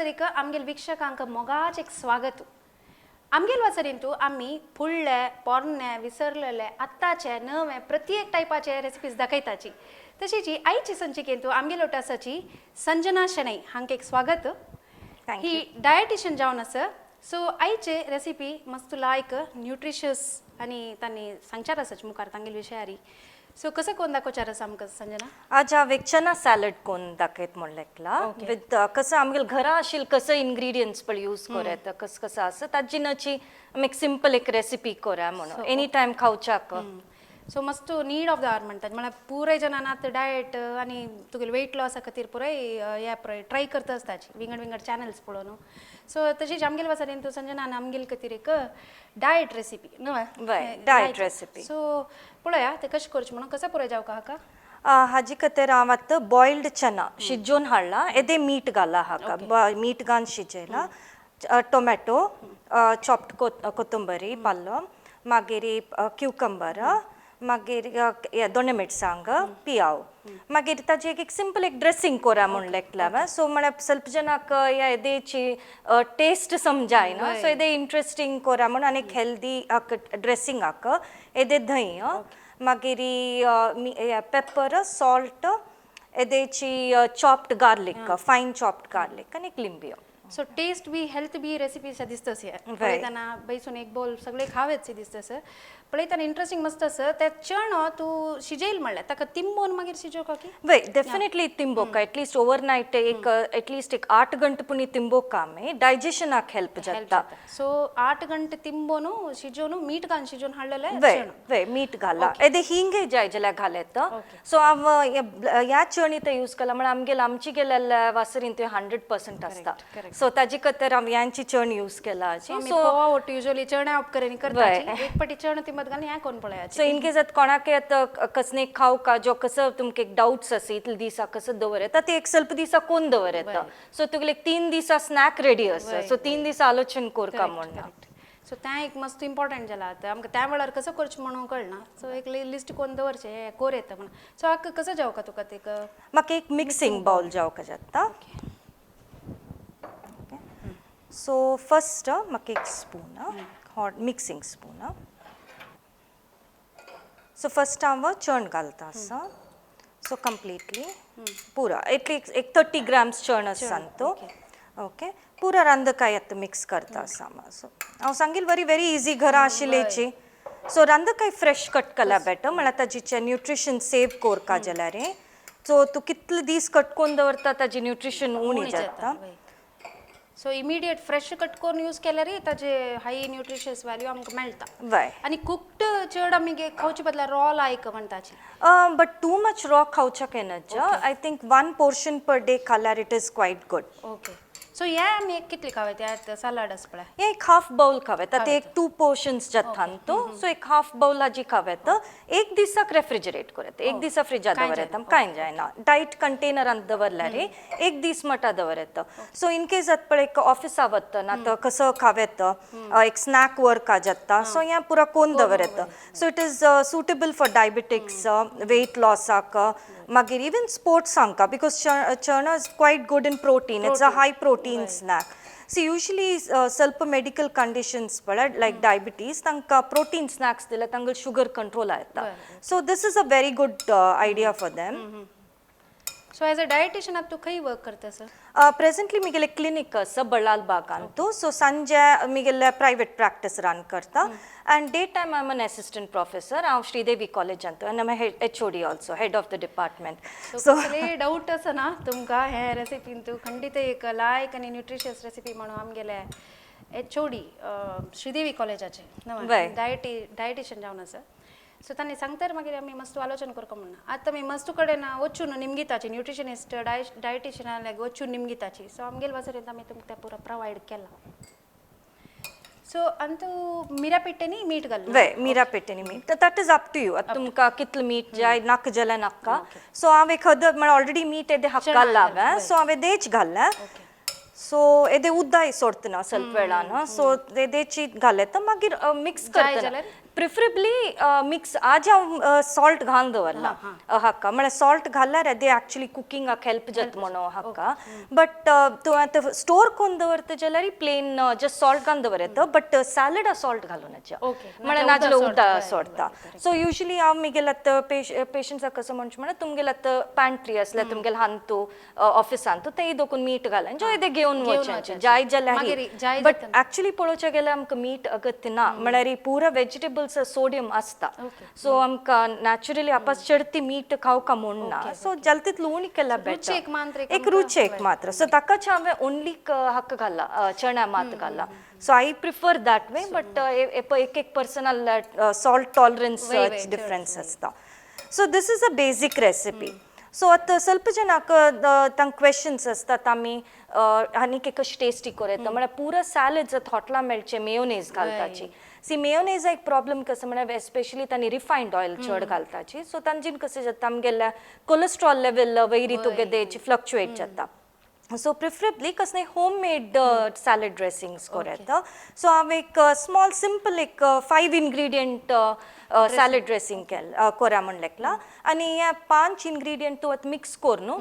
वाचरीक आमगेल वीक्षकांक मोगाच एक स्वागत आमगेल वाचरींतू आम्ही फुडले पोरणे विसरलेले आत्ताचे नवे प्रत्येक टायपाचे रेसिपीज दाखयताची तशीची आईची संचिकेंतू आमगेल ओटासाची संजना शणै हांक एक स्वागत ही डायटिशियन जावन आसा सो आईचे रेसिपी मस्त लायक न्यूट्रिशियस आणि तांणी सांगचार आसाच मुखार तांगेल विशयारी सो कसं कोण दाखोवचार आसा आमकां संजना आज हांव एक चना सॅलड कोण दाखयत म्हणलेकला विथ कसं आमगेल घरा आशिल्लें कसं इंग्रेडियंट्स पण यूज करत कसं आसा ताजी नची आमी एक सिंपल एक रेसिपी करूया म्हणून एनी टायम खावच्याक सो मस्त नीड ऑफ द आवर म्हणटात म्हळ्यार पुराय जनांना आतां डायट आनी तुगेले वेट लॉसा खातीर पुराय हे ट्राय करता आसताची विंगड चॅनल्स पळोवन सो तशीच आमगेल वासारीन तूं संजना आमगेल खातीर एक डायट रेसिपी न्हय डायट रेसिपी सो पळोवया ते कशें करचें म्हणून कसं पुराय जावका हाका हाजी खातीर हांव आतां बॉयल्ड चना शिजोवन हाडला येदे मीठ घाला हाका मीठ घालून शिजयला टोमॅटो चॉप्ड कोथंबरी पालो मागीर क्युकंबर मागीर दोन मिरसांग पियाव मागीर ताजी एक सिंपल एक ड्रेसिंग कोरा म्हणलें सो म्हळ्यार ಸ್ವಲ್ಪ जनाक ह्या येदेची टेस्ट समजाय ना सो येदे इंट्रस्टिंग कोरा म्हणून आनी एक हेल्दी ड्रेसिंग हाका येदे धंय मागीर पेपर सॉल्ट येदेची चॉप्ड गार्लिक फायन चॉप्ड गार्लिक आनी एक लिंबियो so taste be health B recipes दिसतस पळयतना बैसून एक बोल सगळे खावेच दिसतस पळयतना इंटरेस्टिंग मस्त आसा ते चण तूं शिजयल म्हणल्यार ताका तिंबोवन मागीर शिजोवका की वय डेफिनेटली तिंबोका एटलीस्ट ओवरनायट एक एटलीस्ट एक 8 गंटे पुनी तिंबोका आमी डायजेशनाक हेल्प जाता सो 8 गंटे तिंबोवन शिजोवन मीठ घालून शिजोवन हाडलेले वय मीठ घाला येदे हिंगे जाय जाल्यार घालेत सो हांव ह्या चणी ते यूज केला म्हळ्यार आमगेल आमची गेल्या वासरीन ते 100% आसता सो ताजे खातीर हांव ह्यांची चण यूज केला सो युजली चण्या उपकरणी करता एक पाटी चण तिंबत घालून ह्या कोण पळयाची सो इन केस आतां कोणाक आतां कसने खावका जो कसो तुमकां एक डाउट्स आसा इतले दिसा कसो दवरता ते एक ಸ್ವಲ್ಪ दिसा कोण दवरता सो तुगेले 3 दिसा स्नॅक रेडी आसा सो 3 दिसा आलोचन करता म्हणून सो त्या एक मस्त इम्पॉर्टंट जाला आतां आमकां त्या वेळार कसं करचें म्हणून कळना सो एक लिस्ट कोण दवरचें कोर येता म्हणून सो हाका कसं जावका तुका ते म्हाका एक मिक्सिंग बाउल जावका जाता सो फर्स्ट म्हाका एक spoon hot mixing spoon so first हांव चण घालता आसा सो कंप्लीटली पुरा एटली एक 30 ग्राम्स चण आसा तो ओके पुरा रांदकाय आतां मिक्स करता आसा सो हांव सांगील वेरी इजी घरा आशिल्लेची सो रांदकाय फ्रेश कट केल्या बेटर म्हळ्यार ताजीचे न्यूट्रिशन सेव कोरका जाल्यार सो तूं कितले दीस कटकोन दवरता ताजी न्यूट्रिशन उणी जाता सो इमिडिएट फ्रेश कट करून यूज केल्यार ताजे हाय न्यूट्रिशियस वॅल्यू आमकां मेळटा आनी कुक्ड चड आमी खावचे बदला रॉ लायक म्हणटाची बट टू मच रॉ खावच्याक येना I think 1 portion per day खाल्यार it is quite good okay so हे आमी एक कितले खावे त्यात सलाड आसा पळय हे एक हाफ बाउल खावेता ते एक 2 पोर्शन्स जातात तो सो एक हाफ बाउल हाजी खावेता एक दिसाक रेफ्रिजरेट करत एक दिसा फ्रिजात दवरता कांय जायना डायट कंटेनरांत दवरल्यार एक दीस मटा दवरता सो इन केस आत पळय ऑफिसा वता ना कसं खावेता एक स्नॅक वर्का जाता सो ह्या पुरा कोण दवरता so it is suitable for diabetics weight लॉसाक मागीर इवन स्पोर्ट्सांक because chana is quite good in protein it's a high protein snack see usually ಸ್ವಲ್ಪ मेडिकल कंडिशन्स पळय लायक डायबिटीज तांकां प्रोटीन स्नॅक्स दिल्यार तांकां शुगर कंट्रोल येता so this is a very good idea for them so as a dietitian तूं खंय work करता sir presently म्हगेलें क्लिनीक आसा बळाल बागान तो सो सांजे म्हगेलें प्रायवेट प्रॅक्टीस रन करता and day time I am an assistant professor हांव श्रीदेवी कॉलेजांत आनी I am HOD also head of the department so doubt आसा ना तुमकां हे रेसिपीन तूं खंडीत एक लायक आनी न्यूट्रिशियस रेसिपी म्हणून आमगेले HOD श्रीदेवी कॉलेजाचे डायटिशियन जावन आसा सो तांणी सांगतार मागीर आमी मस्त आलोचन करता म्हणून आतां आमी मस्तू कडेन वचून निमगिताची न्यूट्रिशनिस्ट डायटिशियना वचून निमगिताची सो आमगेल वासरेंत आमी तुमकां तें पुरो प्रोवायड केला सो आनी तूं मिरा पेट्टेनी मीठ घाल वय मिरा पेट्टेनी मीठ that is up to you आतां तुमकां कितलें मीठ जाय नाका जाल्यार नाका सो हांव एक म्हळ्यार ऑलरेडी मीठ येदे हाका घाल्ला हांवें सो हांवें देच घाल्लें सो येदे उदय सोडतना ಸ್ವಲ್ಪ वेळान सो येदेची घालता मागीर मिक्स करता प्रिफरेबली मिक्स आज हांव सॉल्ट घालून दवरला हाका म्हळ्यार सॉल्ट घाल्यार येदे एक्चुअली कुकिंगाक हेल्प जाता म्हणून हाका बट तूं आतां स्टोर करून दवरता जाल्यार प्लेन जस्ट सॉल्ट घालून दवरता बट सॅलडा सॉल्ट घालूनाच्या म्हळ्यार नाजाल्यार उदक सोडता सो युजली हांव म्हगेले आतां पेशंट्साक कसो म्हणटा म्हळ्यार तुमगेले आतां पॅन्ट्री आसल्यार तुमगेले हांतू ऑफिसान तूं तें दोकून मीठ घालन जो येदे घेवन वचचें जाय जाल्यार बट एक्चुअली पळोवचें गेल्यार आमकां मीठ अगत्य ना म्हळ्यार पुरा वेजिटेबल्स सोडियम आसता सो आमकां नॅचरली आपास चडती मीठ खावका म्हणना सो जाल्यार तितलो उणी केल्यार बेटर एक रुचेक मात्र सो ताकाच हांवें ओनली हाका घाला चण्या मात घाला so I prefer that way but एक पर्सनल सॉल्ट टॉलरन्स डिफरन्स आसता सो दिस इज अ बेसीक रेसिपी सो आतां ಸ್ವಲ್ಪ ಜನಕ್ಕೆ तांकां क्वेश्चन्स आसतात आमी आनीक कशी टेस्टी करता म्हळ्यार पुरो सॅलड्स हॉटला मेळचे मेयोनेज घालताची सी मेयोनेज एक प्रॉब्लम कसो म्हळ्यार एस्पेशली तांणी रिफायंड ऑयल चड घालताची सो तांच्यान कशें जाता आमगेल्या कोलेस्ट्रॉल लेवल वयरी तुगेदेची फ्लक्चुएट जाता सो प्रिफरेबली कसले होम मेड सॅलड ड्रेसिंग्स करता सो हांव एक स्मॉल सिंपल एक 5 इंग्रेडियंट सॅलड ड्रेसिंग कोरा म्हण लेकला आनी हे 5 इंग्रेडियंट तूं आतां मिक्स कोर न्हू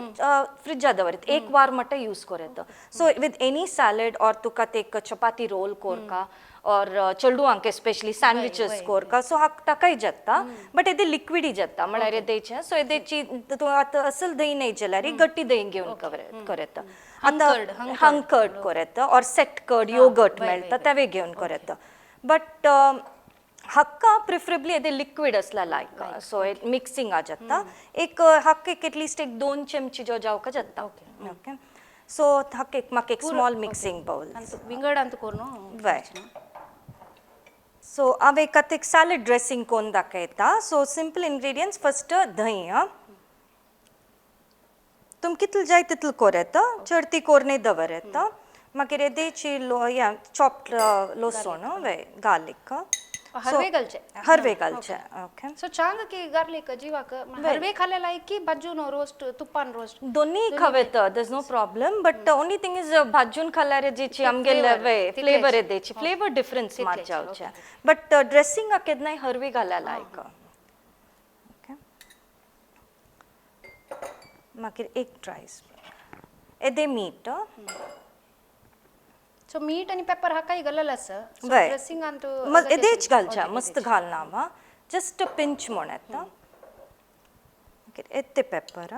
फ्रिजा दवरत एक वार मट्टा यूज करता सो विथ एनी सॅलड और तुका ते एक चपाती रोल कोरका और चेडवांक एस्पेशली सॅन्डविचेस कोरका सो हाक ताकाय जाता बट येदे लिक्विडी जाता म्हळ्यार येदेचें सो येदेची तूं आतां असल दही न्ही जाल्यार गट्टी दही घेवन करता आतां हंकर्ड करता और सेट कर्ड योगर्ट मेळटा तेवे घेवन करता बट हक्का प्रिफरेबली येदे लिक्विड असला लायक सो मिक्सिंग आ जाता एक हक्क एक एटलीस्ट एक 2 चमची जो जावका जाता ओके सो हक्क एक म्हाका एक स्मॉल मिक्सिंग बाउल विंगड अंत कोरनो वय सो हांव एक आतां एक सॅलड ड्रेसिंग कोन्न दाखयता सो सिंपल इंग्रेडियंट्स फर्स्ट दही तुम कितल जाय तितल कोरेता चड ती कोरने दवरता मागीर येदेची चॉप्ड लसूण वय गार्लिक हरवे घालचे ओके सो चांग की गार्लिक जीवाक हरवे खाले लायक की भाजून रोस्ट तुपान रोस्ट दोन्ही खावेता there is no problem but only thing is भाजून खाल्यार जेची आमगेले वे फ्लेवर येदेची फ्लेवर डिफरन्स मात जावचे बट ड्रेसिंग केदनाय हरवे घाल्या लायक ओके मागीर एक ड्राय येदे मीठ सो मीठ आणि पेपर हा काही घालला सर वय ड्रेसिंग अंतु मग येदेच घालच्या मस्त घालना वा जस्ट पिंच म्हण येता ओके येते pepper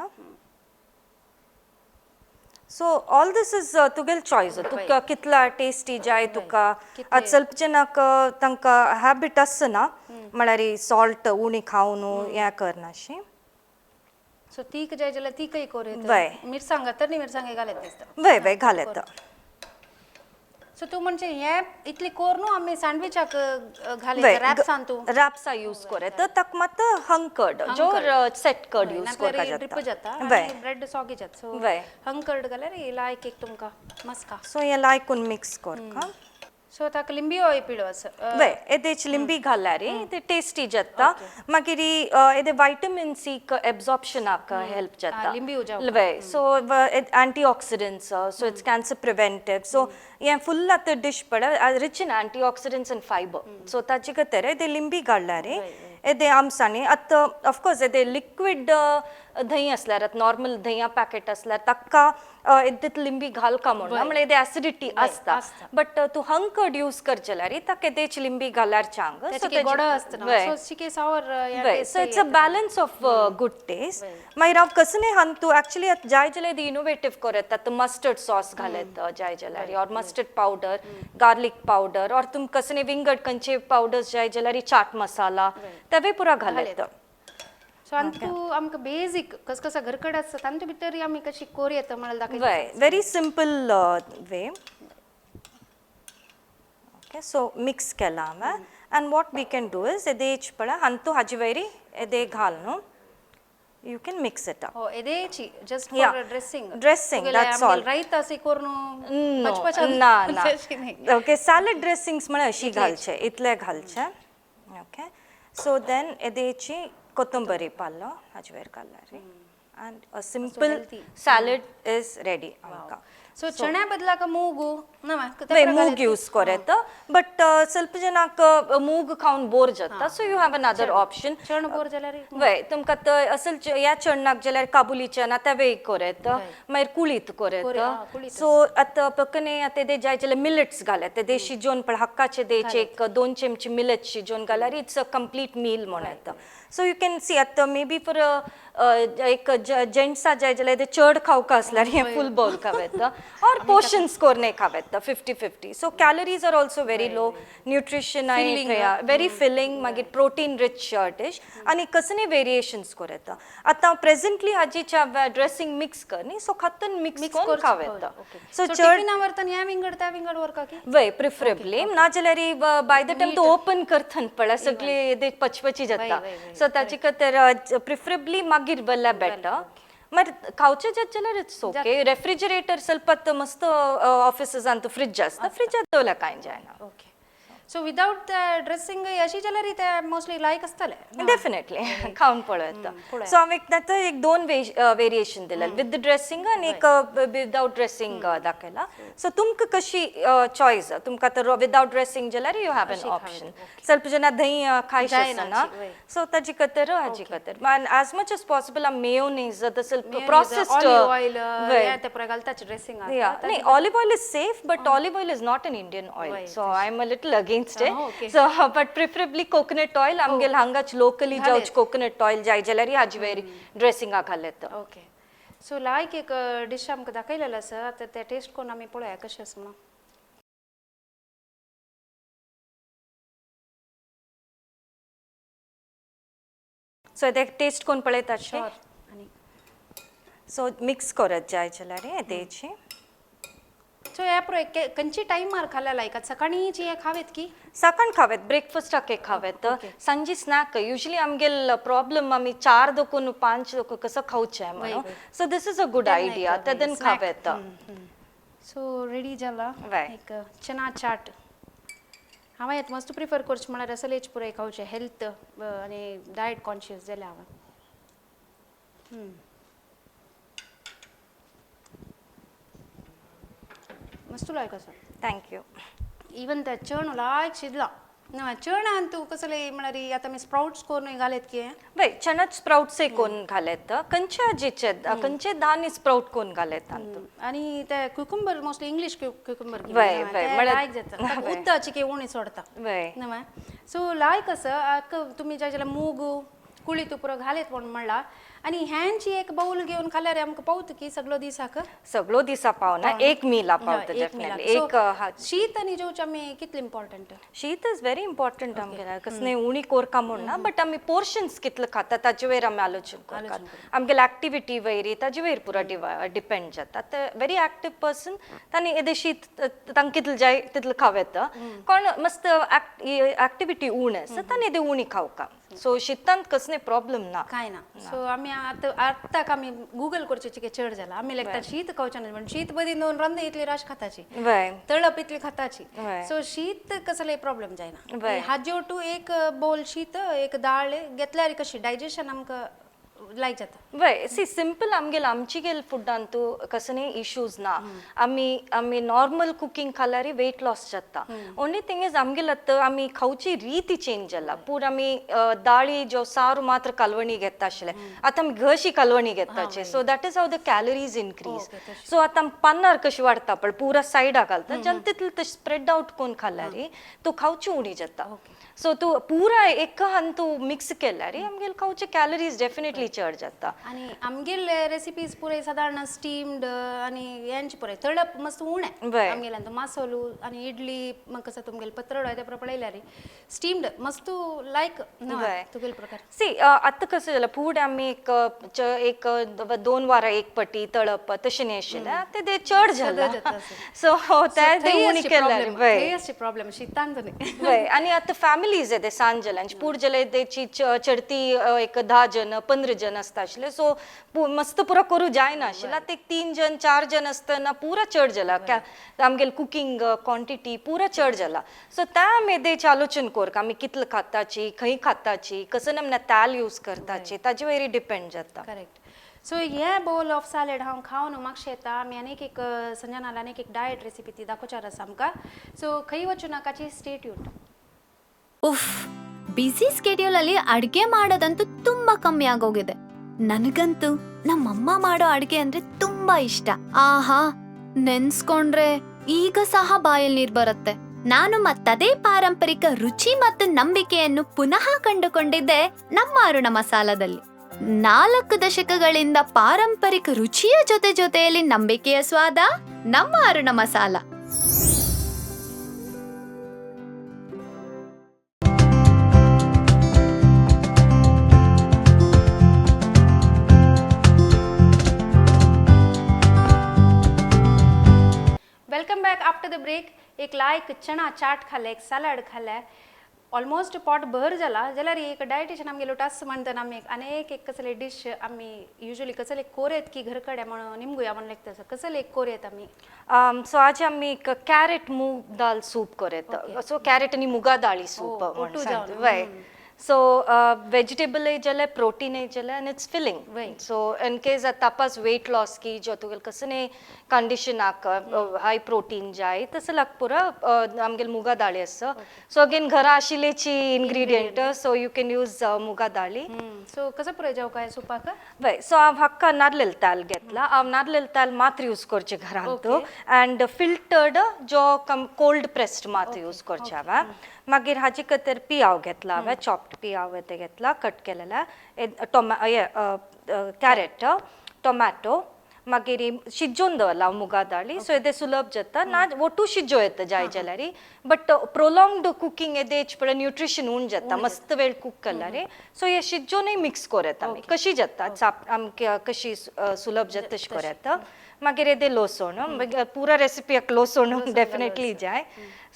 so all this is तुगेल चॉयस तुका कितला टेस्टी जाय तुका आज ಸ್ವಲ್ಪ ಜನक तांकां हॅबिट आसना म्हळ्यार सॉल्ट उणी खावन हें करनाशी सो तीक जाय जाल्यार तीकय कोर वय मिरसांग तरी मिरसांग घालत दिसता वय वय घालत सो तू म्हणजे हे इतली कोर न्हू आमी सँडविचाक घाले रॅप्स आणतो रॅप्सा यूज करत तक मात हंकर्ड जो सेट कर्ड यूज करता ड्रिप जाता वय ब्रेड सॉगी जात सो वय हंकर्ड घाल्यार लायक एक तुमका मस्का सो हे लायकून मिक्स करका सो ताका लिंबी होय पिडो आसा वय येदेच लिंबी घाल्यार ते टेस्टी जाता मागीर येदे विटामिन सी एब्सॉर्प्शनाक हेल्प जाता लिंबी वय so antioxidants so it's cancer preventive so हे फुल आतां डिश पड rich in antioxidants and fibre so ताचे खातीर येदे लिंबी घाल्यार येदे आमसांनी आतां ऑफकोर्स येदे लिक्विड दही असल्यार नॉर्मल दह्या पॅकेट असल्यार ताका तितली लिंबी घालका म्हणून म्हळ्यार येदे एसिडिटी आसता बट तूं हंकर्ड यूज करचे जाल्यार ताका येदेच लिंबी घाल्यार चांग सो गोड आसता सो शिके sour so it's a balance of good taste मागीर हांव कसले हान तूं एक्चुअली जाय जाल्यार इनोवेटीव करत आतां मस्टर्ड सॉस घालत जाय जाल्यार और मस्टर्ड पावडर गार्लिक पावडर और तुम कसले विंगड खंयचे पावडर्स जाय जाल्यार चाट मसाला तेवे पुरा घालत सो अंतू आमकां बेसिक कस घरकड आसता तांचे भितर आमी कशी कोरी येता म्हळ्यार दाखय वय very simple way okay so mix केला हांवें and what we can do is येदेच पळय अंतू हाजी वयरी येदे घाल न्हू you can mix it up edechi just for dressing that's all right asi kornu na okay salad dressings mane ashi ghalche itle ghalche okay so then edechi kotumbari pallo ajver kallari and a simple salad is ready amka so ಚಣೆ ಬದಲಾಕ ಮೂಗು ಮೂಗ್ use ಕೊರೆತ but ಸ್ವಲ್ಪ ಜನಕ್ ಮೂಗ್ ಖಾऊन bore जाता so you have another option चण बोर जाल्यार वय तुमकां असल या चढणाक जाल्यार काबुली चना ते वेग कोरेत मागीर कुळीत कोरेत सो आतां पकने आतां ते जाय जाल्यार मिलेट्स घालत ते शिजोवन पण हक्काचे द्यायचे एक 2 चमचे मिलेट शिजोवन घाल्यार इट्स अ कंप्लीट मील म्हणून येता सो यू कॅन सी आतां मे बी फॉर एक जेंट्सा जाय जाल्यार ते चड खावका असल्यार हे फूल बाउल खावेत और पोर्शन्स कोरने खावेत 50-50 so calories are also very low nutrition very filling मागीर प्रोटीन रिच डिश आणि कसने वेरिएशन्स कोरेत आतां प्रेझेंटली हाजीच्या ड्रेसिंग मिक्स करनी सो खातन मिक्स कोरून खावेत सो टिफिना वरतन या विंगड त्या विंगड वर का की वय प्रिफरेबली ना जाल्यार बाय द टाइम तो ओपन करतन पळय सगळे ते पचपची जाता सो ताची खातीर प्रिफरेबली मागीर बल्ला बेटर మరి खावचे जाल्यार इट्स ओके रेफ्रिजरेटर ಸ್ವಲ್ಪ मस्त ऑफिसेस आणि फ्रिज असतं फ्रिजात दवरला कांय जायना ओके सो विदाउट ड्रेसिंग अशी जाल्यार ते मोस्टली लायक आसतले डेफिनेटली खाऊन पळयता सो हांवें ताचो एक 2 वेरिएशन दिला विथ द ड्रेसिंग आणि एक विदाउट ड्रेसिंग दाखयला सो तुमकां कशी चॉयस तुमकां तर विदाउट ड्रेसिंग जाल्यार यू हॅव एन ऑप्शन ಸ್ವಲ್ಪ ಜನ ದही खाय शकना सो ताजी खातीर हाजी खातीर as much as possible mayonnaise the ಸ್ವಲ್ಪ processed oil ते पुरा घालताच ड्रेसिंग नाही olive oil is safe but olive oil is not an Indian oil so I am a little against it so but preferably coconut oil आमगेल हांगाच locally जावच coconut oil जाय जाल्यार हाजी very ड्रेसिंगा घालत okay so लायक एक dish आमकां दाखयलेलो आसा आतां ते taste करून आमी पळोवया कशें आसा म्हणून सो ते टेस्ट कोण पळयतात आनी सो मिक्स करत जाय जाल्यार तेची सो ह्या पुरो खंयची टायमार खाल्या लायक सकाळीची हे खावेत की सकाळ खावेत ब्रेकफास्टाक एक खावेत सांजी स्नॅक युजली आमगेल प्रॉब्लम आमी 4 दोकून 5 दोकून कसं खावचें म्हणून so this is a good idea तेदन खावेत सो रेडी जाला एक चना चाट हांवें येत मस्त प्रिफर करचें म्हळ्यार असलेच पुरे खावचें हेल्थ आनी डायट कॉन्शियस जाल्यार हांवें मस्त लायक आसा थँक्यू इवन ते चण लायक शिजला ना चणान तूं कसले म्हळ्यार आतां आमी स्प्राउट्स करून घालेत की वय चणाच स्प्राउट्स कोण घालेत खंयच्या हाजीचे खंयचे दाणे स्प्राउट कोण घालेत आनी ते क्युकंबर मोस्टली इंग्लीश क्युकंबर लायक जाता उदकाची की उणी सोडता न्हय सो लायक आसा तुमी जाय जाल्यार मूग कुळी तूं पुरो घालेत म्हूण म्हणला आणि ह्यांची एक बाउल घेऊन खाल्यार आमकां पावत की सगळो दिसाक सगळो दिसा पावना एक मीला पावता डेफिनेटली एक शीत आनी जेवचे आमी कितले इम्पॉर्टंट शीत इज व्हेरी इम्पॉर्टंट आमगेल्या कसने उणी कोरका म्हणना बट आमी पोर्शन्स कितले खाता ताजे वयर आमी आलोचन करतात आमगेल एक्टिविटी वयरी ताजे वयर पुरा डिपेंड जाता ते व्हेरी एक्टिव पर्सन तांणी एदे शीत तांकां कितले जाय तितले खावेत कोण मस्त एक्टिविटी उण आसा तांणी एदे उणी खावका सो शीतांत कसने प्रॉब्लेम ना काय ना सो आमी आतां आमी गूगल करचें की चड जाला आमी लागता शीत खावचें ना म्हणजे शीत बदी दोन रंद इतली राश खाताची तळप इतली खाताची सो शीत कसले प्रॉब्लेम जायना हाज्यो टू एक बोल शीत एक दाळ घेतल्यार कशी डायजेशन आमकां लायक जाता वय सी सिंपल आमगेल आमची गेल फुडान तू कसने इश्यूज ना आमी नॉर्मल कुकिंग खाल्यार वेट लॉस जाता ओन्ली थिंग इज आमगेल आमी खावची रीती चेंज जाला पूर आमी दाळी जो सारू मात्र कालवणी घेता आशिल्ले आतां आमी घशी कालवणी घेताचे so that is how the calories increase so आतां पान्नार कशी वाडटा पण पुरा सायडा घालता जेन्ना तितले स्प्रेड आउट कोण खाल्यार तू खावची उणी जाता सो तू पुरा एक हान तू मिक्स केल्यार आमगेल खावचे कॅलरीज डेफिनेटली चड जाता आणि आमगेल रेसिपीज पुरे साधारण स्टीम्ड आणि यांची पुरे तळप मस्त उणे आमगेल्यान मसालो आणि इडली मग कसं तुमगेल पत्रड आहे त्या पळयल्यार स्टीम्ड मस्त लायक तुगेल प्रकार सी आतां कसं जालें फूड आमी एक 2 वारां एक पटी तळप तशें न्ही आशिल्लें ते चड जालां सो ते उणी केल्यार प्रॉब्लेम शीतान आनी आतां फॅमिलीज आहे ते सांज लंच पूर जाले तेची चढती एक 10 जन 15 जन असता आशिल्ले सो मस्त पुरा करू जायना आशिल्ला ते 3 जन 4 जन असतना पुरा चड जाला आमगेल कुकिंग क्वांटिटी पुरा चड जाला सो त्या मेदेची आलोचन कोरक आमी कितले खाताची खंय खाताची कसं आमना ताल यूज करताची ताजे वयरी डिपेंड जाता करेक्ट सो हे बोल ऑफ सॅलड हांव खावन म्हाका येता आमी आनीक एक संजनाला आनीक एक डायट रेसिपी ती दाखोवचार आसा आमकां सो खंय वचूं नाकाची स्टे ट्यून्ड ಉಫ್ ಬ್ಯುಸಿ ಸ್ಕೆಡ್ಯೂಲ್ ಅಲ್ಲಿ ಅಡ್ಗೆ ಮಾಡೋದಂತೂ ತುಂಬಾ ಕಮ್ಮಿ ಆಗೋಗಿದೆ ನನಗಂತೂ ನಮ್ಮಮ್ಮ ಮಾಡೋ ಅಡ್ಗೆ ಅಂದ್ರೆ ತುಂಬಾ ಇಷ್ಟ ಆಹಾ ನೆನ್ಸ್ಕೊಂಡ್ರೆ ಈಗ ಸಹ ಬಾಯಲ್ಲಿ ನೀರ್ ಬರುತ್ತೆ ನಾನು ಮತ್ತದೇ ಪಾರಂಪರಿಕ ರುಚಿ ಮತ್ತು ನಂಬಿಕೆಯನ್ನು ಪುನಃ ಕಂಡುಕೊಂಡಿದ್ದೆ ನಮ್ಮ ಅರುಣ ಮಸಾಲದಲ್ಲಿ 4 ದಶಕಗಳಿಂದ ಪಾರಂಪರಿಕ ರುಚಿಯ ಜೊತೆಯಲ್ಲಿ ನಂಬಿಕೆಯ ಸ್ವಾದ ನಮ್ಮ Aruna Masala welcome back after the break एक लायक चणा चाट खाल्ले एक सॅलड खाल्ले ऑलमोस्ट पॉट भर जाला जाल्यार एक डायटिशियन आमगेलो टास्क म्हणटना आमी अनेक एक कसले डिश आमी युजली कसले कोरेत की घर कडेन म्हणून निमगुया म्हणलें तसं कसले एक कोरेत आमी सो आज आम्ही एक कॅरेट मूग दाल सूप करेत सो कॅरेट आणि मुगा दाळी सूप ओटू जावन, वय सो वेजिटेबल है जले प्रोटीन है जले and it's filling so in case तापास वेट लॉस की जो तुगेल कसने कंडीशन आक हाय प्रोटीन जाय तसं लाग पुरा आमगेल मुगा दाळी आसा सो अगेन घरा आशिल्लेची ingredient so you can use मुगा दाळी सो कसं पुरय जाव काय सुपाक वय सो हांव हक्का नारलेल ताल घेतला हांव नारलेल ताल मात्र यूज करचे घरांत अँड फिल्टर्ड जो कोल्ड प्रेस्ड मात्र यूज करचे हांवें मागीर हाजे खातीर पियाव घेतला हांवें चॉप्ड पियाव ते घेतला कट केलेला कॅरेट टोमॅटो मागीर शिजोवन दवरला मुगा दाळी सो येदे सुलभ जाता ना ओटू शिजो येता जाय जाल्यार बट प्रोलॉंगड कुकिंग येदे न्यूट्रिशन उण जाता मस्त वेळ कुक केल्यार सो हे शिजोनय मिक्स कोरेत आमी कशी जाता आमकां कशी सुलभ जाता तशी कोरेत मागीर येदे लोसण पुरा रेसिपीक लोसण डेफिनेटली जाय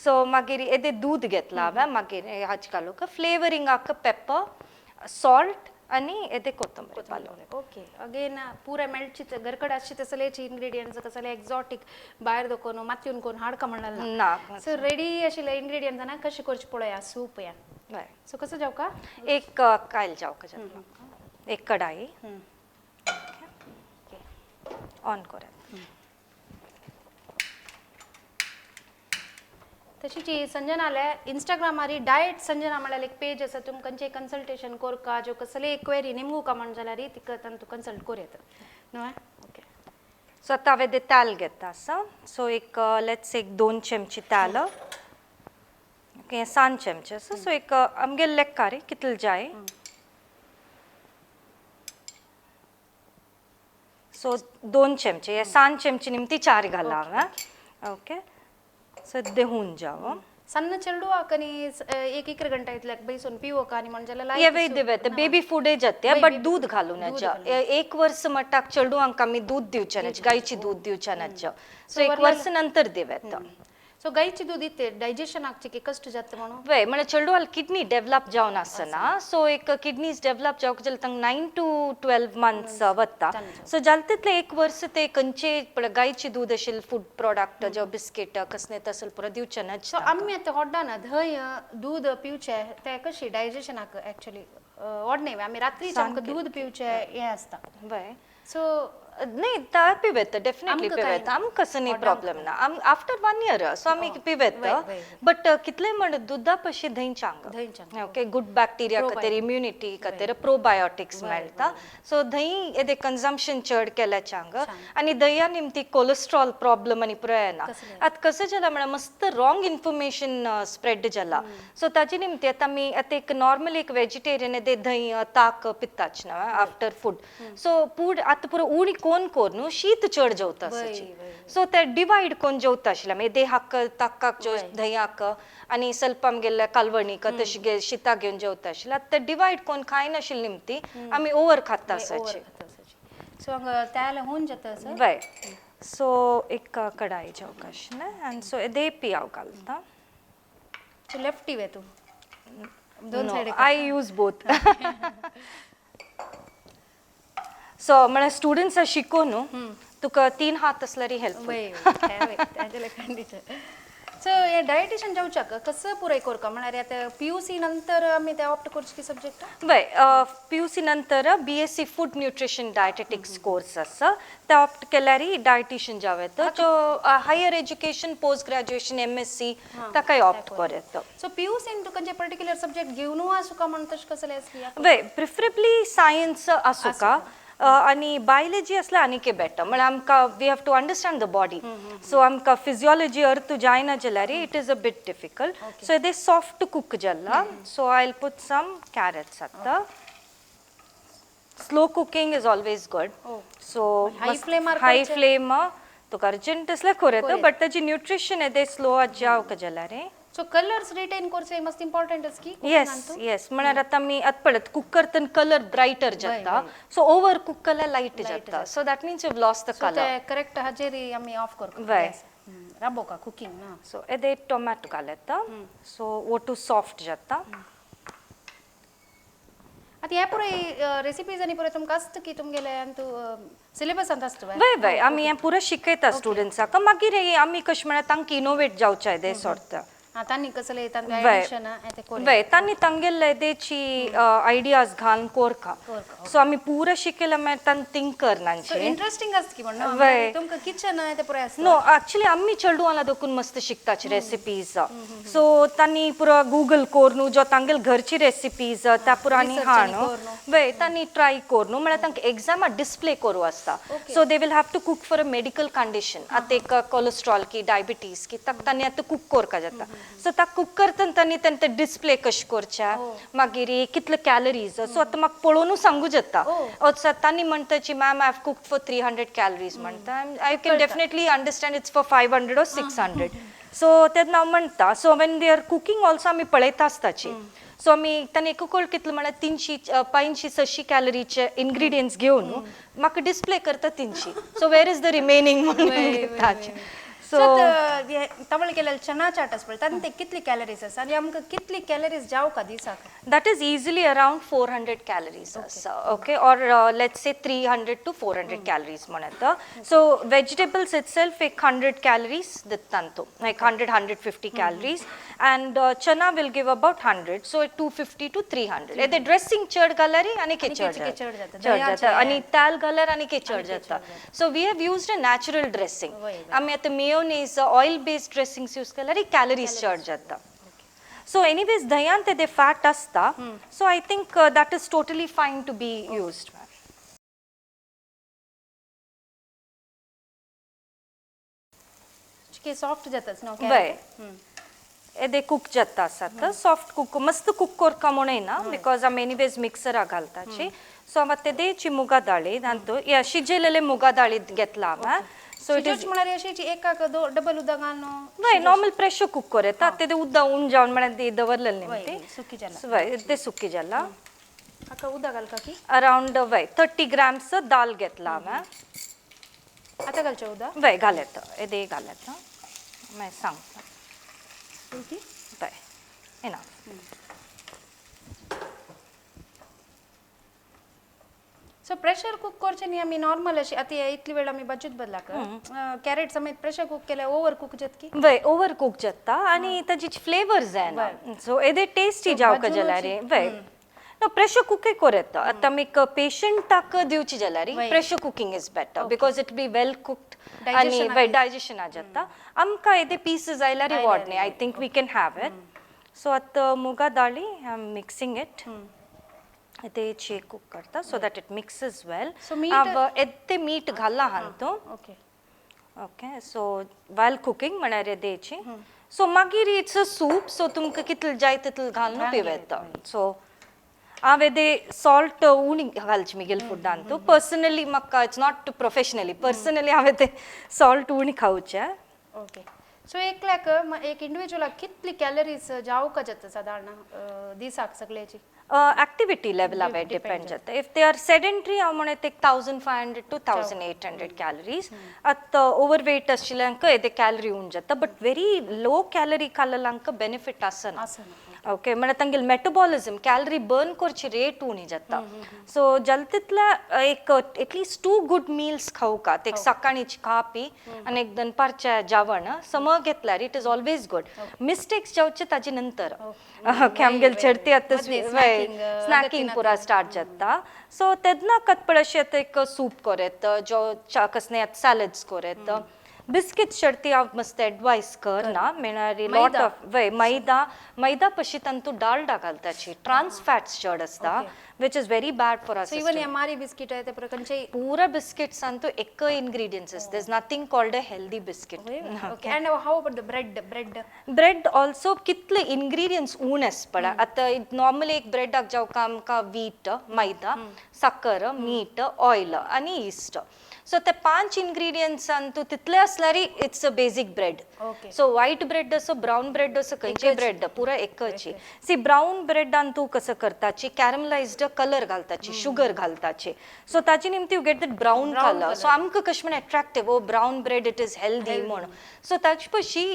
सो मागीर येदे दूध घेतला हांवें मागीर हाजे घालूंक फ्लेवरिंगाक पेपर सॉल्ट आनी येदे कोथंबरी घालून ओके अगेन पुरे मेळची घरकड आसची तसलेची इन्ग्रेडियंट्स कसले एक्झॉटिक भायर दोकोन मातयेन कोण हाडका म्हणला ना सो रेडी आशिल्ले इन्ग्रेडियंट्स ना कशी करची पळया सूप या सो कसं जावका एक कायल जावका एक कढाई ऑन करात तशीची संजनाले इंस्टाग्रामार डायट संजना म्हळ्यार एक पेज आसा तुमकांचे कन्सल्टेशन कोरका जो कसले क्वेरी निमगुका म्हण जाल्यार तिका तू कन्सल्ट कोर येता न्हू ओके सो आतां हांवें ते ताल घेता आसा सो एक लेट्स एक 2 चमचे ताल ओके 3 चमचे आसा सो एक आमगेल लेक्का रे कितले जाय सो 2 चमचे हे 3 चमचे निमती 4 घाला हांवें ओके सो देहून जावं सन्न ಚೆಲ್ಡು ಹಾಕನಿ एक घंटा इतल्याक बैसून पिवो कानी म्हण जाल्यार ये वय देवेत बेबी फूडे जाते बट दूध घालून याच्या 1 वर्ष मटाक चेडू हांकां आमी दूध दिवचें नाच गायची दूध दिवचें नाच सो 1 वर्ष नंतर देवेत सो गायची दूध इते डायजेशन आगची की कष्ट जाता म्हणून वय म्हणजे चेडू हाल किडनी डेव्हलप जावन आसना सो एक किडनीज डेव्हलप जावक जाल्यार तांकां 9 to 12 मंथ्स वता सो जाल तितले 1 वर्ष ते खंयचे गायची दूध आशिल्ले फूड प्रोडक्ट जो बिस्कीट कसले तसले पुरो दिवचें नाच सो आमी आतां होड्डाना धंय दूध पिवचे ते कशी डायजेशनाक एक्चुअली ओडने आमी रात्रीचे आमकां दूध पिवचे हे आसता वय सो नाही तर पिवेत डेफिनेटली पिवेत आम कसं नाही प्रॉब्लेम ना आम आफ्टर 1 year सो आमी पिवेत बट कितले म्हण दुधा पशी धंय चांग ओके गुड बॅक्टेरिया खातीर इम्युनिटी खातीर प्रोबायोटिक्स मेळटा सो धंय येदे कन्झम्पशन चड केल्या चांग आनी दह्या निमती कोलेस्ट्रॉल प्रॉब्लेम आनी पुरो येना आतां कसं जाला म्हळ्यार मस्त रॉंग इन्फॉर्मेशन स्प्रेड जाला सो ताजे निमती आतां आमी आतां एक नॉर्मल एक वेजिटेरियन येदे धंय ताक पित्ताच ना आफ्टर फूड सो फूड आतां पुरो उणी कोण कोर न्हू शीत चड जेवता सो ते डिवायड कोण जेवता आशिल्ले मागीर देहाक ताकाक धंयाक आनी ಸ್ವಲ್ಪ आमगेल्या कालवणीक तशी शीताक घेवन जेवता आशिल्ले आतां ते डिवायड कोण खायनाशिल्ले निमती आमी ओवर खाता आसाची सो त्याला होऊन जाता सर वय सो एक कढाई जेवका आशिल्ले आनी सो येदे पियाव घालता सो लेफ्टी वे तू दोन side I use both so म्हळ्यार स्टुडंट्स शिको न्हू तुका 3 हात असल्यार हेल्प सो हे डायटिशियन जावच्याक कसं पुराय करता म्हळ्यार आता PUC नंतर आमी ते ऑप्ट करची सब्जेक्ट वय PUC नंतर BSc food nutrition dietetics course आसा ते ऑप्ट केल्यार डायटिशियन जावेत जो higher education post graduation MSc ताकाय ऑप्ट करत सो PUC तुका जे पर्टिक्युलर सब्जेक्ट घेवन आसूं का म्हण तशें कसलें आसली वय प्रिफरेबली सायन्स आसूं का आणि बायोलॉजी असल्यार आनीक बेटर म्हळ्यार आमकां we have to understand the body so आमकां फिजियोलॉजी अर्थ जायना जाल्यार it is a bit difficult so it is soft cook जाला so I will put some carrots आतां slow cooking is always good so High flame or high करचें? Flame तुका urgent असल्यार खरें but ताची nutrition येते slow आज जावं जाल्यार so colours retain करचे मस्त इम्पॉर्टंट आस की येस येस म्हळ्यार आतां आमी आतां पळयत कुकर तन कलर ब्रायटर जाता so over cook colour light जाता so that means you lost the so colour ते करेक्ट हाजेर आमी ऑफ करता वय. राबोका कुकिंग ना ಸೊ ಇದೇ ಟೊಮ್ಯಾಟೊ घालता ಸೊ ಒಟ್ಟು ಸಾಫ್ಟ್ जाता आता ह्या पुराय रेसिपीज आनी पुराय तुमकां आसता की तुमगेले तूं सिलेबसांत आसता वय वय आमी हें पुरो शिकयता स्टुडंट्साक मागीर आमी कशें म्हळ्यार तांकां इनोवेट जावचें दे सॉर्ट तांणी कसले तांकां वय. एडिशन ते कोर वय तांणी तांगेले देची आयडियाज घालून कोरका सो आमी पुरो शिकयला मागीर तांणी थिंक करनांचे इंटरेस्टिंग आसता की म्हणून वय. तुमकां किचन ते पुराय आसता नो एक्चुअली आमी चेडू वाला देखून मस्त शिकताची रेसिपीज सो तांणी पुरो गूगल कोर न्हू जो तांगेल घरची रेसिपीज त्या पुरो आनी हा न्हू वय तांणी ट्राय कोर न्हू म्हळ्यार तांकां एग्जामा डिस्प्ले करूं आसता so they will have to cook for a medical condition आतां एक कोलेस्ट्रॉल की डायबिटीज की ताका तांणी आतां कुक कोरका जाता सो ताका कुक करतना तांणी तेंचे डिस्प्ले कशें करचे मागीर कितले कॅलरीज सो आतां म्हाका पळोवनूच सांगूं जाता तांणी म्हणटाची ma'am I have cooked for 300 calories म्हणटा I can definitely understand it's for 500 or 600 so तेन्ना हांव म्हणटा so when they are cooking also आमी पळयता आसताची सो आमी तांणी एक कितले म्हळ्यार 300-500-600 कॅलरीचे इन्ग्रिडियंट्स घेवन म्हाका डिस्प्ले करता 300 so where is the remaining म्हणून घेताचे सो तवळ केलेले चना चाट आसा पळय तातूंत ते कितली कॅलरीज आसा आनी आमकां कितली कॅलरीज जावं का दिसाक that is easily around 400 calories okay or let's say 300 to 400 calories manata so vegetables itself ek 100 calories dittantu like 150 calories and chana will give about 100 so 250 to 300 ede dressing chad galari ani ke chad jata ani tal galar ani ke chad jata so we have used a natural dressing ami at mayonnaise oil based dressings use kalari calories chad jata so anyways dayan te de fat asta so I think that is totally fine to be used K soft जाताच न्हू वय एदे cook जाता आसात soft cook मस्त cook कोरका म्हणून because आमी anyways मिक्सरा घालताची so हांव तेदेची मुगा दाळी दांतो या शिजेलेले मुगा दाळी घेतला हांवें सो इट इज म्हळ्यार अशी एकाक डबल उदक घालून वय नॉर्मल प्रेशर कुक करता तेदे उदक उन जावन म्हळ्यार ते दवरलेले न्ही सुकी जाला वय ते सुकी जाला हाका उदक घालका की अराउंड वय 30 grams दाल घेतला हांवें आतां घालचें उदक वय घालता एदे घालता मागीर सांगता वय इनफ सो प्रेशर कुक करचे न्ही आमी नॉर्मल अशी आतां इतली वेळ आमी बजूत बदलाक कॅरेट समेत प्रेशर कुक केल्यार ओवर कुक जात की वय ओवर कुक जाता आनी ताजी फ्लेवर जायना सो एदे टेस्टी जावका जाल्यार वय नो प्रेशर कुके करता आतां आमी पेशंटाक दिवची जाल्यार pressure cooking is better because it be well cooked आनी वय डायजेशन जाता आमकां एदे पीसीस आयल्यार वॉड न्ही I think we can have it so आतां मुगा दाळी आय एम मिक्सिंग इट एदेची कुक करता so that it mixes well हांव एदे मीठ घाला हांतो okay okay so while cooking म्हळ्यार एदेची सो मागीर इट्स अ सूप सो तुमकां कितले जाय तितले घालून पिवेता सो हांव एदे सॉल्ट उणी घालची मिगेल फुडान तूं पर्सनली म्हाका इट्स नॉट प्रोफेशनली पर्सनली हांवें ते सॉल्ट उणी खावचे ओके सो एकल्याक एक इंडिविज्युअलाक कितली कॅलरीज जावका जाता सादारण दिसाक सगळ्याची एक्टिविटी लेवल हांवें डिपेंड जाता इफ दे आर सेडेंटरी हांव म्हण ते 1500 to 1800 कॅलरीज आतां ओवरवेट आशिल्ल्यांक एदे कॅलरी उण जाता बट व्हेरी लो कॅलरी खाल्लेल्यांक बेनिफीट आसना ओके म्हणजे तांगेल मेटाबॉलिझम कॅलरी बर्न करची रेट उणी जाता सो जलतितल्या एक एटलीस्ट 2 गुड मील्स खावकात एक सकाळीची कापी आणि एक दनपारच्या जेवण समज घेतल्यार it is always good mistakes जावचे ताजे नंतर ओके आमगेल चढती आता स्नॅकिंग पुरा स्टार्ट जाता सो तेदना कतपड अशी आता एक सूप करेत जो कसने सॅलड्स करेत बिस्किट्स चढती हांव मस्त एडवायस करना म्हणल्यार लॉट ऑफ वय मैदा पशी तांतू डालडा घालताची ट्रान्स फॅट्स चड असता which is very bad for us even हमारी बिस्किट आहे ते प्रकारचे पूरा बिस्किट्स अंतु एक ingredients there is nothing called a healthy biscuit okay and how about the bread also कितले इंग्रेडिएंट्स उणस पडा आता नॉर्मली एक ब्रेडाक जावं आमकां वीट मैदा साखर मीठ ऑयल आनी इस्ट सो ते 5 इंग्रेडिएंट्स अंतु तितले असल्यार it's a basic bread so white bread असो ब्राउन ब्रेड असो खंयचे ब्रेड पुरा एकची सी ब्राउन ब्रेड तूं कसं करताची कॅरमलायज्ड कलर घालताची शुगर घालताची सो ताची निमती you get that brown colour so आमकां कशें म्हण अट्रॅक्टिव्ह ओ brown bread it is healthy म्हण सो ताचे पशी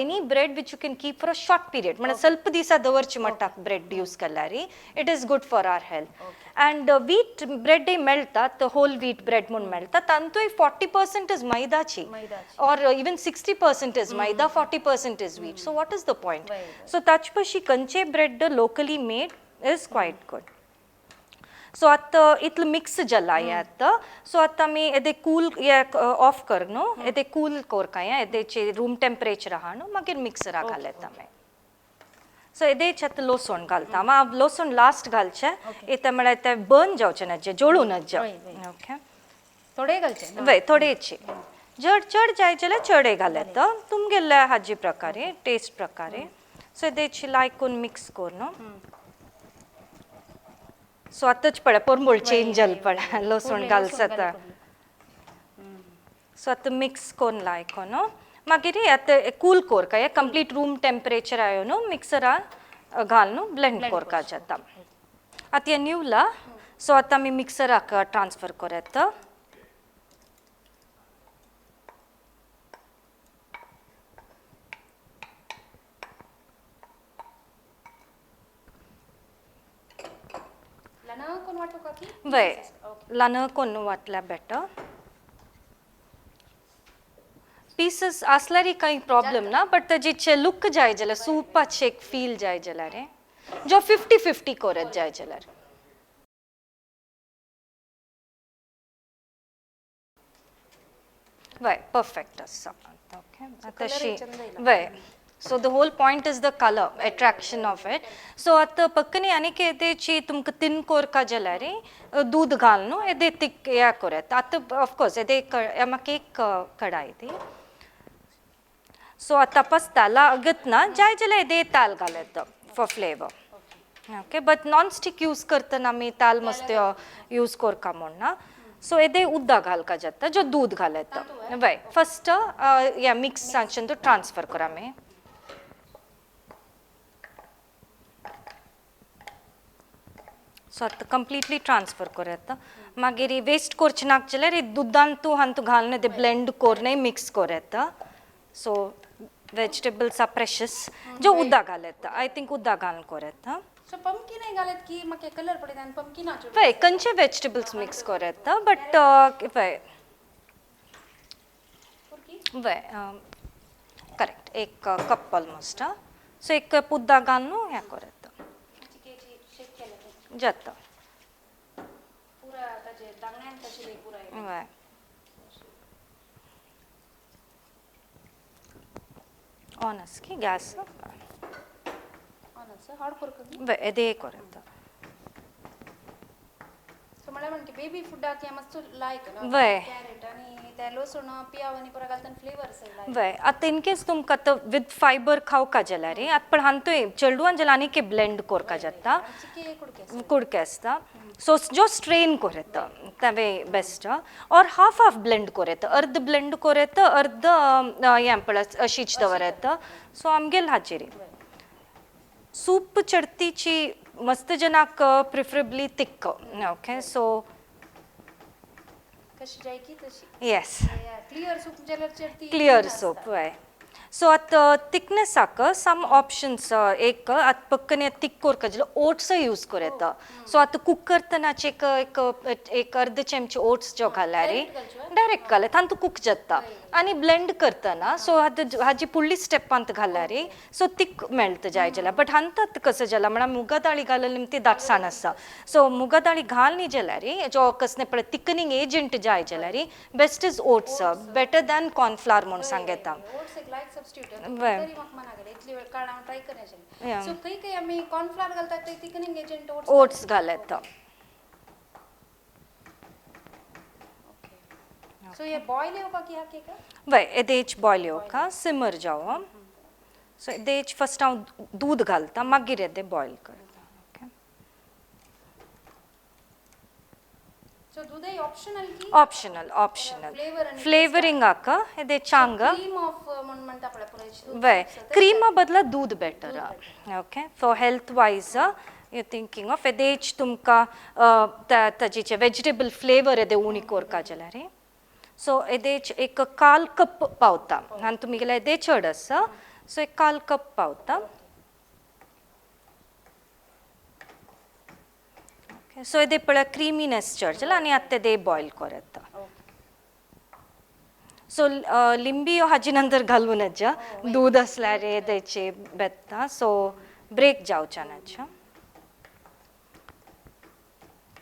any bread which you can keep for a short period म्हणजे ಸ್ವಲ್ಪ दिसा दवरची म्हणटा ब्रेड यूज केल्यार it is good for our health and wheat bread मेळटात होल व्हीट ब्रेड म्हणून मेळटा तांतूय 40% इज मैदाची और even 60% is maida 40% is wheat so what is the point so ताचे पशी खंयचे bread locally made is quite good so आतां इतलो मिक्स जाला आतां सो आतां आमी येदे कूल ऑफ कर न्हू येदे कूल कोर काय येदेचे रूम टेम्परेचर आहा न्हू मागीर मिक्सरा घालता आमी सो येदेच आतां लोसण घालता हांव लोसण लास्ट घालचें येता म्हळ्यार ते बर्न जावचें ना जे जळूनच जाव ओके थोडे घालचे वय थोडेचे चड जाय जाल्यार चडे घालता तुमगेल्या हाजी प्रकारे टेस्ट प्रकारे सो येदेची लायकून मिक्स कर न्हू सो आतांच पळय परमोळ चेंज जाल पळय लसूण घालता सो आतां मिक्स करून लायको न्हू मागीर आतां कूल कोर काय कंप्लीट रूम टेम्परेचर आयो न्हू मिक्सरा घाल न्हू ब्लेंड कोरका जाता आतां हें निवला सो आतां आमी मिक्सराक ट्रान्सफर करता वय ल्हान कोण वाटल्या बेटर पीसेस आसल्यार काही प्रॉब्लेम ना बट ताजेचे लूक जाय जाल्यार सूपाचे एक फील जाय जाल्यार जो 50-50 करत जाय जाल्यार वय परफेक्ट आसा ओके आतां वय so the whole point is the colour attraction of it so आतां पక్కనే आनीक येदेची तुमकां थिन कोरका जाल्यार दूध घाल न्हू येदे थिक हें करत आतां ऑफकोर्स येदे म्हाका एक कडाय ती सो आतां तपासता लागत ना जाय जाल्यार येदे ताल घालत for flavour okay but non stick use करतना आमी ताल मस्त यूज कोरका म्हण ना सो येदे उदक घालका जाता जो दूध घालत वय फर्स्ट या मिक्स सांगच्यान तूं ट्रान्सफर कर आमी सो आतां कंप्लीटली ट्रान्सफर कर येता मागीर वेस्ट करचे नाक जाल्यार दुदान तूं हांतू घालून येदे ब्लेंड कोरनय मिक्स कर येता सो वेजिटेबल्स आर प्रेशियस जो उदक घाल येता आय थिंक उदक घालून कर येता सो पंपकीन आहे घालत की म्हाका कलर पडयता आनी पंपकीन आचो वय खंयचे वेजिटेबल्स मिक्स कर येता बट वय वय करेक्ट एक कप ऑलमोस्ट सो एक कप उदक घालून हें कर येता जाता पुरा ताजे दांगण्यान ताचे पुरा वय ऑन आस की गॅस हार्ड करता वय येदे कर येता सो म्हळ्यार म्हणटा बेबी फुडाक हें मातसो लायक वय कॅरेट आनी ते लसूण पियाव आनी पुरा घालता फ्लेवर आसा वय आतां इन केस तुमकां आतां विथ फायबर खावका जाल्यार आतां पण हांतूय चेडवान जाल्यार आनीक ब्लेंड करका जाता चिके कुडके कुडके आसता सो जो स्ट्रेन कर येता तवे बेस्ट और हाफ ब्लेंड कर येता अर्द ब्लेंड कर येता अर्द हें पळय अशीच दवर येता सो आमगेल हाचेर सूप चडतीची मस्त जनाक प्रिफरेबली थिक ओके सो कशी जाय की तशी येस क्लियर सूप जाल्यार चडती क्लियर सूप वय सो आतां थिकनेस हाका सम ऑप्शन्स एक आतां पक्कने थिक कोरका जाल्यार ओट्स यूज कर येता सो आतां कुक करतनाच एक अर्द चमचे ओट्स जो घाल्यार डायरेक्ट घाले तांतू कुक जाता आनी ब्लेंड करतना सो हाजी फुडली स्टेपांत घाल्यार सो थिक मेळटा जाय जाल्यार बट हांतात कसं जाल्यार म्हणल्यार मुगा दाळी घालून ती दाटसाण आसा सो मुगा दाळी घाल न्ही जाल्यार जो कसले पळय थिकनिंग एजंट जाय जाल्यार best is oats better than cornflour म्हूण सांगता ओट्स एक लायक सबस्टिट्यूट वय. तरी म्हाका मनागले इतली वेळ काळ हांव ट्राय करनाशिल्लें Yeah. सो खंय खंय आमी कॉर्नफ्लावर घालतात ते थिकनिंग एजंट ओट्स ओट्स घालता सो हे बॉयल येवपाक ह्या केक वय एदेच बॉयल येवका सिमर जावं सो एदेच फर्स्ट हांव दूद घालता मागीर येदे बॉयल करता ओके सो दूदय ऑप्शनल की ऑप्शनल फ्लेवरिंग हाका एदे चांग क्रीम ऑफ म्हण म्हणटा पळय पुराय वय क्रीमा बदला दूद better okay for health wise you thinking of एदेच तुमकां ताजेचे वेजिटेबल फ्लेवर येदे उणी कोरका जाल्यार सो एदेच एक काल कप पावता आनी तुमी गेल्यार एदे चड आसा सो एक काल कप पावता ओके सो एदे पळय क्रिमीनेस चड जाल्यार आनी आतां तेदे बॉयल कर येता सो लिंबी हाजी नंतर घालून येजा दूद आसल्यार एदेचे बेत्ता सो ब्रेक जावच्या नाच्या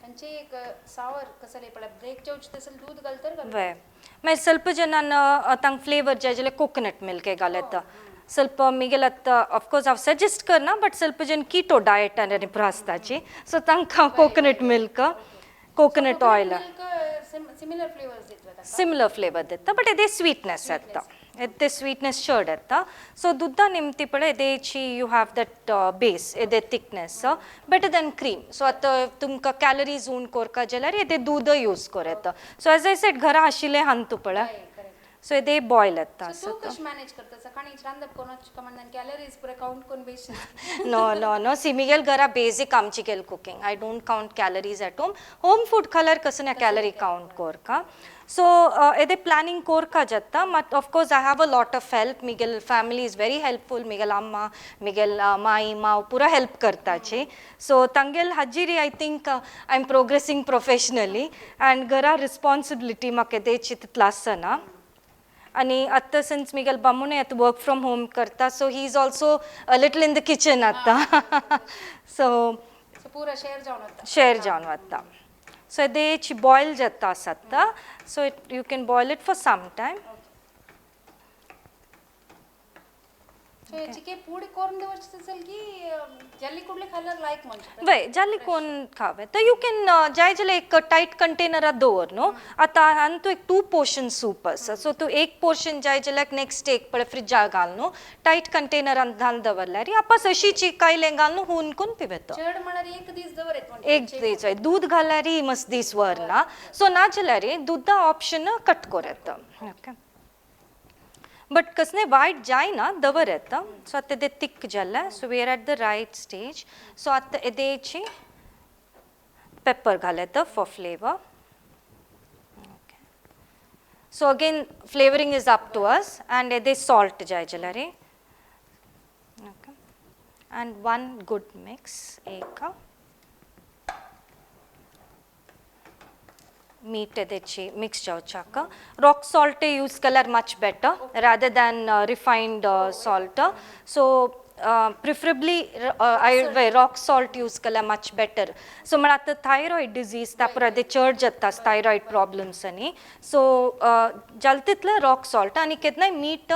तांचे एक सावर कसले पळय ब्रेक जावचे तसले दूध घालतर वय मागीर ಸ್ವಲ್ಪ ಜನ तांकां फ्लेवर जाय जाल्यार कोकोनट मिल्क घालता ಸ್ವಲ್ಪ मिगेल आतां ऑफकोर्स हांव सजेस्ट करना बट ಸ್ವಲ್ಪ जन कीटो डायटान आसताची सो तांकां coconut milk coconut oil similar flavours दितले सिमिलर फ्लेवर दिता बट एदे स्वीटनेस येता एदे स्वीटनेस चड येता सो दुद्दा निमती पळय एदेची यू हॅव दॅट बेस एदे thickness better than cream so आतां तुमकां कॅलरीज उण कोरका जाल्यार एदे दूद यूज कर येता सो एज आय सेड घरा आशिल्लें हांतू पळय सो एदे बॉयल येता सो तू कश मॅनेज करता सकाळी रांदप कोणाच कमांडान कॅलरीज पुरे काउंट कोन बेस नो सी मिगेल घरा बेसिक आमची गेल cooking I don't count calories at home food खाल्यार कसं ना कॅलरी काउंट कोरका सो एदे प्लानिंग कोरका जाता but of course I have a lot of help मिगेल फॅमिली इज व्हेरी हेल्पफूल मिगेल अम्मा मिगेल माई माव पुरा हेल्प करताची सो तांगेल हाजीर I think I am progressing professionally and घरा रिस्पॉन्सिबिलिटी म्हाका एदेची तितलो आसना आणि आत्ता सिन्स मिगेल बामुने आतां वर्क फ्रॉम होम करता so he is also little in the kitchen आतां सो पुरा शेअर जावन वता शेअर जावन वता सो एदेची बॉयल जाता आसता so you can boil it for some time so चिके पूडी कोरून दवरची असेल की जल्ली कुडले खाल्यार लायक म्हणजे वय जाली कोण खावे तर यू कॅन जाय जाल्यार एक टायट कंटेनरात दवर न्हू आतां आनी तूं एक 2 पोर्शन सूप आसा सो तूं एक पोर्शन जाय जाल्यार नेक्स्ट एक पळय फ्रिजा घाल न्हू टायट कंटेनरान घाल दवरल्यार आपास अशीची कायले घाल न्हू हुन कोन पिवेता चड म्हळ्यार एक दीस दवरत म्हणजे एक दीस हय दूद घाल्यार मस्त दीस व्हरना सो ना जाल्यार दुधा ऑप्शन कट कर येता ओके बट कसले वायट जायना दवर येता सो आतां ते थिक जाला so we are at the right stage so आतां एदेची पेपर घाल येता for flavour okay so again flavouring is up to us and एदे सॉल्ट जाय जाल्यार ओके एंड 1 गुड मिक्स एक मीट एदेची मिक्स जावचाका रॉक सॉल्ट यूज केल्यार much better rather than refined salt so preferably rock salt use केल्यार much better so म्हळ्यार आतां थायरॉयड डिजीज त्यापर ते चड जाता थायरॉयड प्रॉब्लम्स आनी सो जाल तितले रॉक सॉल्ट आनी केन्नाय मीट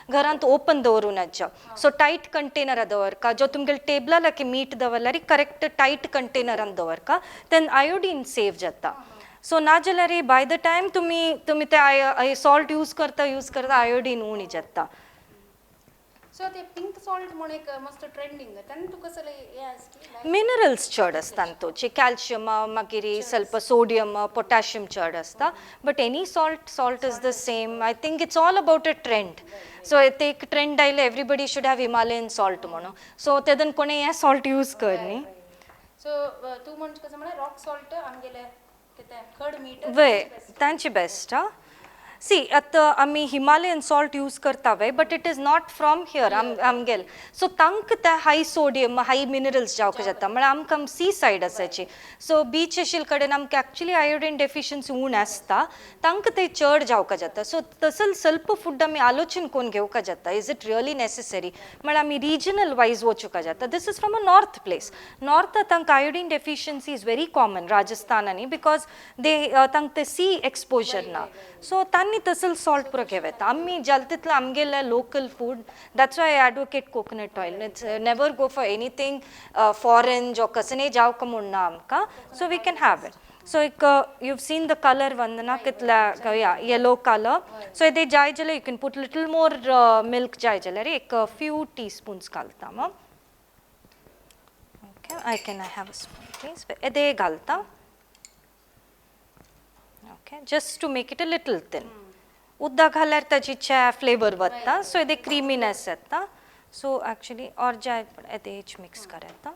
घरांत ओपन दवरून येजा सो टायट कंटेनरां दवरका जो तुमगेले टेबलार की मीट दवरल्यार करेक्ट टायट कंटेनरान दवरका तेन आयोडीन सेव जाता सो ना जाल्यार बाय द टायम तुमी ते सॉल्ट यूज करता आयोडीन उणी जाता सो ते पिंक सॉल्ट म्हण एक मस्त ट्रेंडिंग तेन्ना तू कसले हे आसकी मिनरल्स चड आसता तांतूचे कॅल्शियम मागीर ಸ್ವಲ್ಪ सोडियम पोटॅशियम चड आसता but any salt is the same I think it's all about a trend so ते एक ट्रेंड आयले everybody should have Himalayan salt म्हणून सो तेदन कोणें हें सॉल्ट यूज कर न्ही सो तू म्हणजे कसं म्हणे रॉक सॉल्ट आमगेले कितें खड मीठ वय तांची बेस्ट सी आतां आमी हिमालयन सॉल्ट यूज करतावे but it is not from here आमगेल सो तांकां ते हाय सोडियम हाय मिनरल्स जावपाक जाता म्हळ्यार आमकां सी सायड आसाची सो बीच आशिल्ले कडेन आमकां एक्चुली आयोडीन डेफिशियन्सी उण आसता तांकां ते चड जावपाक जाता सो तसल ಸ್ವಲ್ಪ फूड आमी आलोचन करून घेवपाक जाता इज इट रियली नेसेसरी म्हळ्यार आमी रिजनल वायज वचूंक जाता this is from a north place north तांकां iodine deficiency is very common राजस्थानांनी बिकॉज दे तांकां ते सी एक्सपोजर ना सो तांणी तसल सॉल्ट पुरो घेवं येता आमी जालतीतलो आमगेले local food that's why I advocate coconut oil it's never go for anything foreign जो कसने जावक म्हणना आमकां so we can have it so एक you've seen the color vandana kitla yeah yellow color so they jai jale you can put little more milk jai jale ek few teaspoons galta ma okay I have a spoon please ede galta okay just to make it a little thin udda ghalar tachi cha flavor vatta so ede creaminess atta so actually or jai ede mix kareta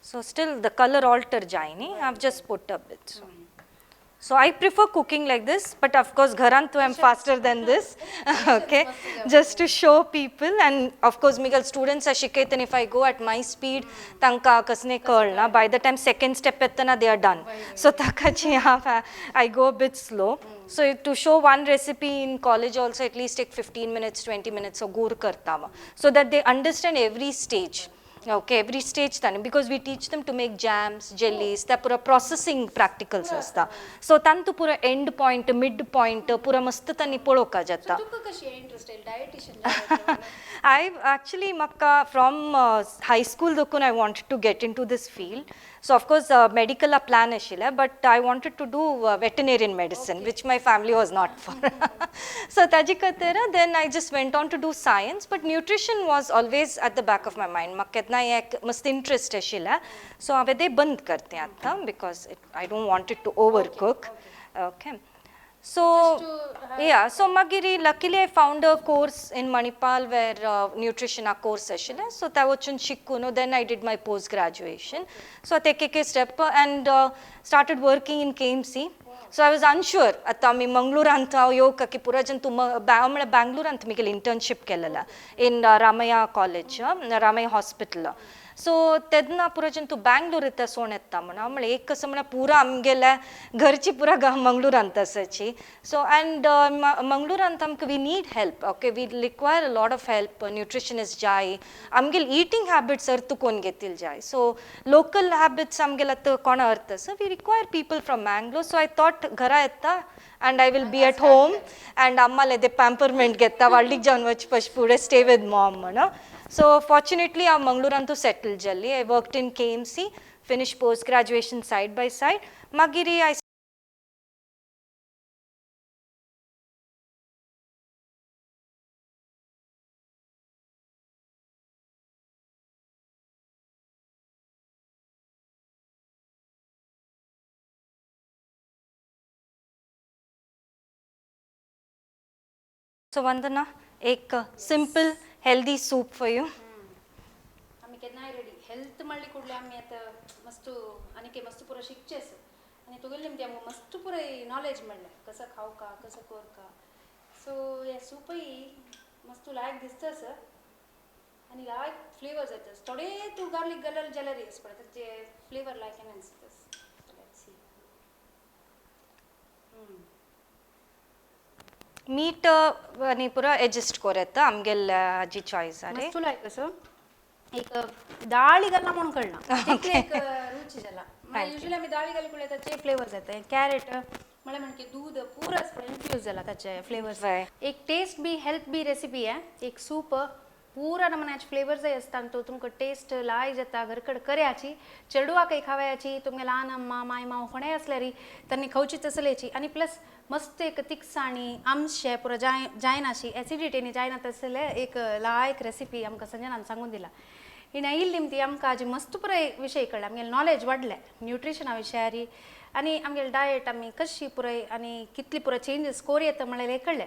so still the color alter jaini I've just put a bit so I prefer cooking like this but of course gharantu I'm faster than this okay just to show people and of course migal students are shikaitan if I go at my speed tanka kasne kalna by the time second step ettana they are done so takachi I go a bit slow so to show one recipe in college also at least take 15 minutes 20 minutes so gur kartama so that they understand every stage okay every stage tani because we teach them to make jams jellies the pura processing practicals asta so tantu pura end point mid point pura mast tani poloka jata तुका कशी interest आहे dietitian I actually makka from high school dokun I wanted to get into this field so of course medical a plan ashila but I wanted to do veterinarian medicine which my family was not for so tajikatera then I just went on to do science but nutrition was always at the back of my mind maketna ek mast interest ashila so avede band karte atta because I don't want it to overcook okay so yeah so magiri luckily I found a course in Manipal where nutrition a course ashila so tavachun shikkuno then I did my post graduation so take step and started working in KMC so I was unsure आता मी मंगळूर ಅಂತ येवका की पुरा जन तुम आमळे बँगलोर ಅಂತ Miguel internship केलेला in रामಯ್ಯ college रामಯ್ಯ hospital so तेदना पुरा जन तू बँगलोर येता सोण येता म्हणा आमळे एक कसं म्हणा पुरा आमगेले घरची पुरा मंगळूर ಅಂತ असाची so and मंगळूर ಅಂತ आमक we need help okay we require a lot of help nutritionist जाय आमगेल eating habits अर्थ कोण घेतील जाय so local habits आमगेल आता कोण अर्थ so we require people from Bangalore so I thought घरा येता and I will be at home and आम्हाला ते pamperment घेता वाळीक जाऊन वच पश पुढे stay with mom म्हणा so fortunately I Mangalore settled jalli I worked in KMC finished post graduation side by side magiri I so Vandana ek simple healthy soup for you आम्ही केन्नाय ready health म्हणली कुठले आम्ही आता मस्त आणि मस्त पुरा शिकचेस आणि तुगेले ते आमकां मस्त पुरा नॉलेज मेळ्ळें कसं खाव का कसं कर का सो हे सूपय मस्त लायक दिसतास आणि लायक फ्लेवर्स येतात थोडे तू गार्लिक घालल जाल्यार येस पडटा ते फ्लेवर लायक एनहान्स जातास मीट आणि पुरा एडजस्ट कोरेता आमगेल जी चॉईस आहे मस्त लायक असं एक डाळी घालना म्हणून कळना तितले एक रुची जाला युजली आम्ही डाळी घालून कुठले त्याचे फ्लेवर्स येतात कॅरेट मला म्हणके दूध पुरा इन्फ्यूज जाला त्याचे फ्लेवर्स एक taste be health B recipe आहे एक सूप पूरा नमनाचे फ्लेवर्स असतात तो तुमकां टेस्ट लाय जाता घरकड कर्याची चेडवा काही खावयाची तुमगे ल्हान अम्मा माय माव कोणेय असल्या री त्यांनी खावची तसलेची आणि प्लस मस्त एक तिखसाणी आमशे पुरो जायनाशी एसिडिटीनी जायना तसले एक लायक रेसिपी आमकां संजनान सांगून दिला इन आयिल्ली ती आमकां हाजी मस्त पुरो विशय कळ्ळे आमगेलें नॉलेज वाडलें न्यूट्रिशना विशयारी आनी आमगेलें डायट आमी कशी पुराय आनी कितली पुरो चेंजीस कोर येता म्हळ्यार हें कळ्ळें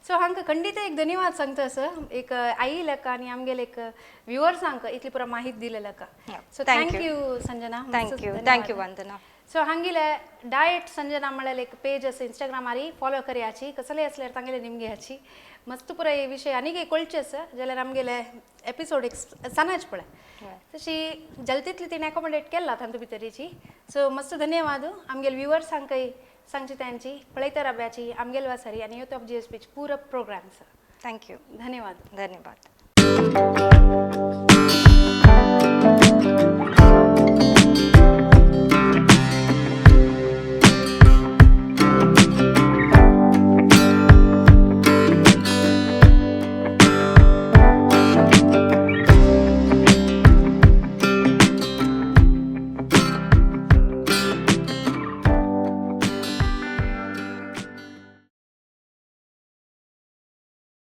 सो हांकां खंडीत एक धन्यवाद सांगता सर एक आई लेका आनी आमगेले एक व्ह्युअर्सांक इतली पुरो माहिती दिले लेका सो थँक्यू संजना थँक्यू वंदना सो हांगिले डायट संजना म्हणल्यार एक पेज आसा इंस्टाग्रामार फॉलो करयाची कसले असल्यार तांगेले निमगे याची मस्त पुरा हे विषय आनी एक कळचे आसा जाल्यार आमगेले एपिसोड एक सनाच पळय तशी जल्दीतली तिने अकोमोडेट केला तांतू भितरीची सो मस्त धन्यवाद आमगेले व्ह्युअर्सांकय सांगची त्यांची पळयता राब्याची आमगेल वासारी आनी यूथ ऑफ GSPची पूरा प्रोग्राम आसा थँक्यू धन्यवाद धन्यवाद